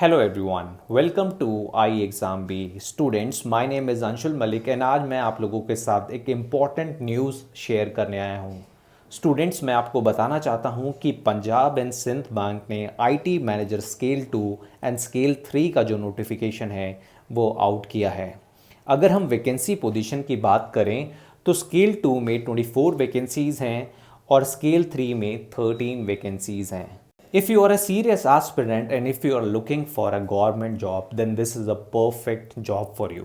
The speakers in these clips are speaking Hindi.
Hello everyone, welcome to I exam B students. My name is Anshul Malik and आज मैं आप लोगों के साथ एक इम्पॉर्टेंट न्यूज़ शेयर करने आया हूँ। स्टूडेंट्स, मैं आपको बताना चाहता हूँ कि पंजाब एंड सिंध बैंक ने IT manager scale 2 and scale 3 का जो नोटिफिकेशन है वो आउट किया है। अगर हम वैकेंसी पोजीशन की बात करें तो स्केल 2 में 24 वैकेंसीज़ हैं और स्केल 3 में 13 वैकेंसीज़ हैं। If you are a serious aspirant and if you are looking for a government job, then this is a perfect job for you.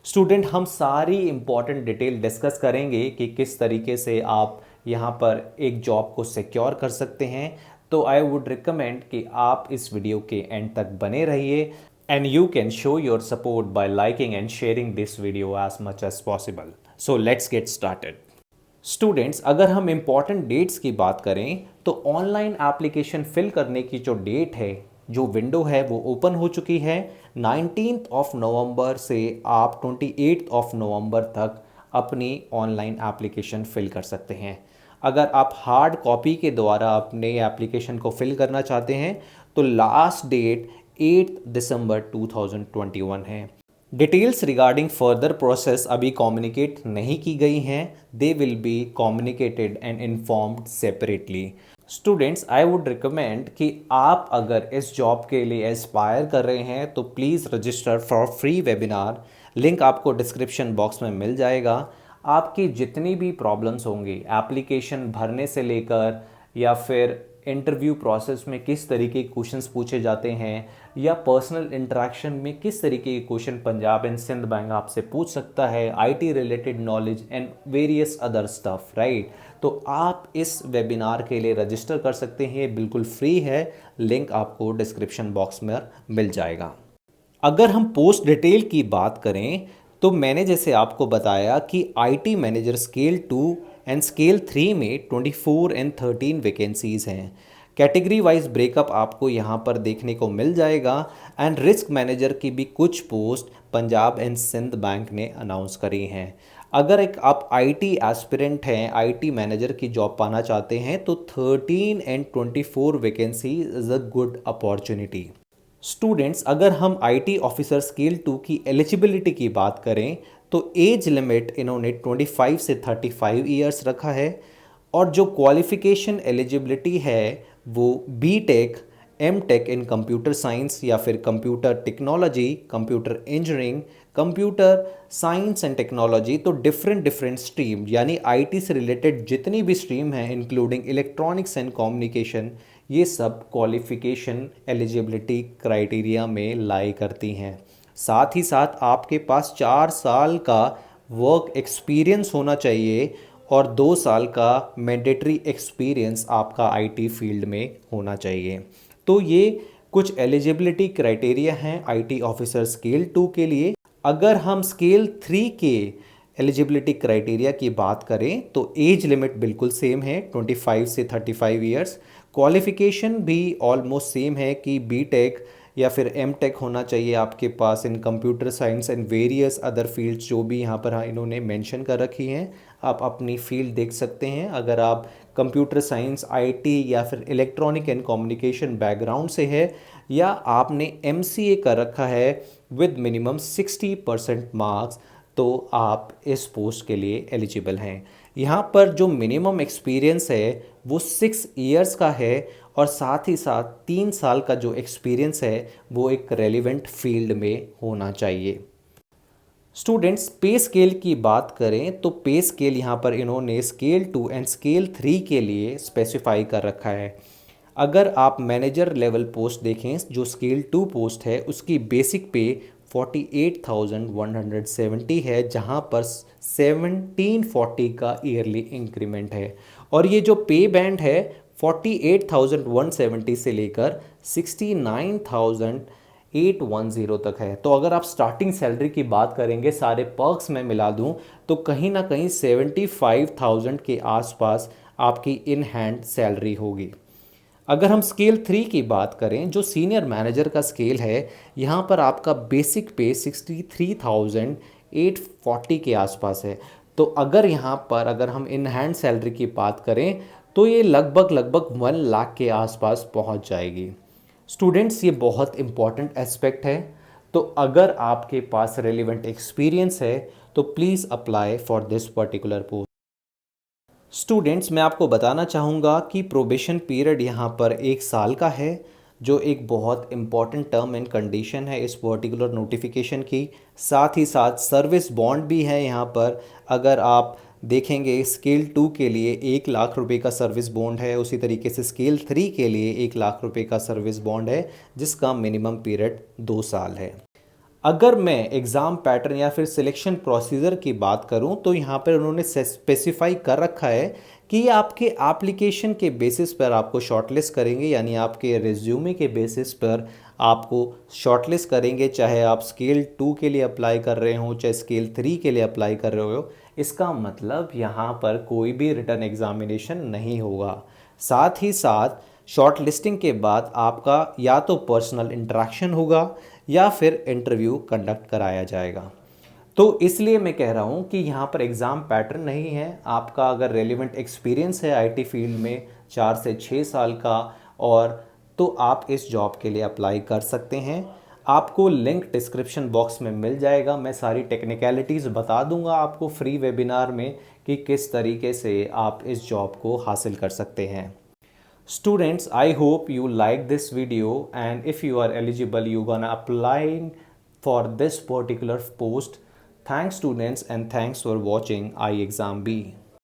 Student, हम सारी इंपॉर्टेंट डिटेल डिस्कस करेंगे कि किस तरीके से आप यहाँ पर एक जॉब को सिक्योर कर सकते हैं। तो आई वुड रिकमेंड कि आप इस वीडियो के एंड तक बने रहिए and you can show your support by liking and sharing this video as much as possible. So let's get started. Students, अगर हम इम्पॉर्टेंट डेट्स की बात करें तो ऑनलाइन एप्लीकेशन फिल करने की जो डेट है, जो विंडो है, वो ओपन हो चुकी है। 19th ऑफ नवंबर से आप 28th ऑफ नवंबर तक अपनी ऑनलाइन एप्लीकेशन फिल कर सकते हैं। अगर आप हार्ड कॉपी के द्वारा अपने एप्लीकेशन को फिल करना चाहते हैं तो लास्ट डेट 8 दिसंबर 2021 है। डिटेल्स रिगार्डिंग फर्दर प्रोसेस अभी कम्युनिकेट नहीं की गई हैं। They will be communicated and informed separately. Students, I would recommend कि आप अगर इस जॉब के लिए एस्पायर कर रहे हैं तो please register for free webinar. Link आपको डिस्क्रिप्शन बॉक्स में मिल जाएगा। आपकी जितनी भी प्रॉब्लम्स होंगी एप्लीकेशन भरने से लेकर या फिर इंटरव्यू प्रोसेस में किस तरीके के क्वेश्चंस पूछे जाते हैं या पर्सनल इंटरेक्शन में किस तरीके के question Punjab and Sind bank आपसे पूछ सकता है, IT related knowledge and various other stuff, right. तो आप इस वेबिनार के लिए रजिस्टर कर सकते हैं, ये बिल्कुल फ्री है। लिंक आपको डिस्क्रिप्शन बॉक्स में मिल जाएगा। अगर हम पोस्ट डिटेल की बात करें तो मैंने जैसे आपको बताया कि IT manager scale 2 and scale 3 में 24 एंड 13 वैकेंसीज़ हैं। कैटेगरी वाइज ब्रेकअप आपको यहाँ पर देखने को मिल जाएगा एंड रिस्क मैनेजर की भी कुछ post Punjab and Sind bank ने अनाउंस करी हैं। अगर एक आप आईटी एस्पिरेंट हैं, आईटी मैनेजर की जॉब पाना चाहते हैं तो 13 and 24 vacancy is a good opportunity. Students, अगर हम आईटी ऑफिसर स्केल 2 की एलिजिबिलिटी की बात करें तो एज लिमिट इन्होंने 25 से 35 ईयर्स रखा है और जो क्वालिफ़िकेशन एलिजिबिलिटी है वो B tech, M tech in computer science या फिर computer technology, computer engineering, computer science and technology. तो डिफरेंट स्ट्रीम यानी आईटी से रिलेटेड जितनी भी स्ट्रीम है इंक्लूडिंग इलेक्ट्रॉनिक्स एंड कम्युनिकेशन, ये सब क्वालिफ़िकेशन एलिजिबिलिटी क्राइटेरिया में लाई करती हैं। साथ ही साथ आपके पास 4 साल का वर्क एक्सपीरियंस होना चाहिए और 2 साल का मैंडेटरी एक्सपीरियंस आपका आईटी फील्ड में होना चाहिए। तो ये कुछ एलिजिबिलिटी क्राइटेरिया हैं आईटी ऑफिसर स्केल 2 के लिए। अगर हम स्केल 3 के एलिजिबिलिटी क्राइटेरिया की बात करें तो एज लिमिट बिल्कुल सेम है, 25 से 35 ईयर्स। क्वालिफ़िकेशन भी ऑलमोस्ट सेम है कि बी टेक या फिर एम टेक होना चाहिए आपके पास in computer science and various other fields जो भी यहाँ पर इन्होंने मेंशन कर रखी हैं। आप अपनी फील्ड देख सकते हैं। अगर आप कंप्यूटर साइंस, आईटी या फिर इलेक्ट्रॉनिक एंड कम्युनिकेशन बैकग्राउंड से है या आपने एमसीए कर रखा है विद मिनिमम 60% मार्क्स, तो आप इस पोस्ट के लिए एलिजिबल हैं। यहाँ पर जो मिनिमम एक्सपीरियंस है वो 6 ईयर्स का है और साथ ही साथ 3 साल का जो एक्सपीरियंस है वो एक रेलिवेंट फील्ड में होना चाहिए। स्टूडेंट्स, पे स्केल की बात करें तो पे स्केल यहाँ पर इन्होंने स्केल 2 एंड स्केल 3 के लिए स्पेसिफाई कर रखा है। अगर आप मैनेजर लेवल पोस्ट देखें, जो स्केल 2 पोस्ट है उसकी बेसिक पे 48,170 है, जहाँ पर 1740 का ईयरली इंक्रीमेंट है। और ये जो पे बैंड है 48,170 से लेकर 69,810 तक है। तो अगर आप स्टार्टिंग सैलरी की बात करेंगे, सारे पर्क्स में मिला दूं तो कहीं ना कहीं 75,000 के आसपास आपकी इन हैंड सैलरी होगी। अगर हम स्केल 3 की बात करें, जो सीनियर मैनेजर का स्केल है, यहाँ पर आपका बेसिक पे 63,840 के आसपास है। तो अगर यहाँ पर अगर हम इन हैंड सैलरी की बात करें तो ये लगभग 1 लाख के आसपास पहुँच जाएगी। स्टूडेंट्स ये बहुत इंपॉर्टेंट एस्पेक्ट है। तो अगर आपके पास रेलिवेंट एक्सपीरियंस है तो please apply for this particular post. Students मैं आपको बताना चाहूँगा कि प्रोबेशन पीरियड यहाँ पर 1 साल का है, जो एक बहुत इम्पॉर्टेंट टर्म एंड कंडीशन है इस पर्टिकुलर नोटिफिकेशन की। साथ ही साथ सर्विस बॉन्ड भी है यहाँ पर। अगर आप देखेंगे स्केल 2 के लिए 1 लाख रुपए का सर्विस बॉन्ड है, उसी तरीके से स्केल 3 के लिए 1 लाख रुपए का सर्विस बॉन्ड है, जिसका मिनिमम पीरियड 2 साल है। अगर मैं एग्ज़ाम पैटर्न या फिर सिलेक्शन प्रोसीजर की बात करूं तो यहाँ पर उन्होंने स्पेसिफाई कर रखा है कि आपके एप्लीकेशन के बेसिस पर आपको शॉर्टलिस्ट करेंगे, यानी आपके रिज्यूमे के बेसिस पर आपको शॉर्टलिस्ट करेंगे। चाहे आप स्केल 2 के लिए अप्लाई कर रहे हो, चाहे स्केल 3 के लिए अप्लाई कर रहे हो, इसका मतलब यहाँ पर कोई भी रिटर्न एग्जामिनेशन नहीं होगा। साथ ही साथ शॉर्ट लिस्टिंग के बाद आपका या तो पर्सनल इंटरेक्शन होगा या फिर इंटरव्यू कंडक्ट कराया जाएगा। तो इसलिए मैं कह रहा हूँ कि यहाँ पर एग्ज़ाम पैटर्न नहीं है। आपका अगर रेलिवेंट एक्सपीरियंस है आईटी फील्ड में 4 से 6 साल का, और तो आप इस जॉब के लिए अप्लाई कर सकते हैं। आपको लिंक डिस्क्रिप्शन बॉक्स में मिल जाएगा। मैं सारी टेक्निकलिटीज़ बता दूंगा आपको फ्री वेबिनार में कि किस तरीके से आप इस जॉब को हासिल कर सकते हैं। Students, I hope you like this video, and if you are eligible, you gonna applying for this particular post. Thanks students, and thanks for watching iExamB.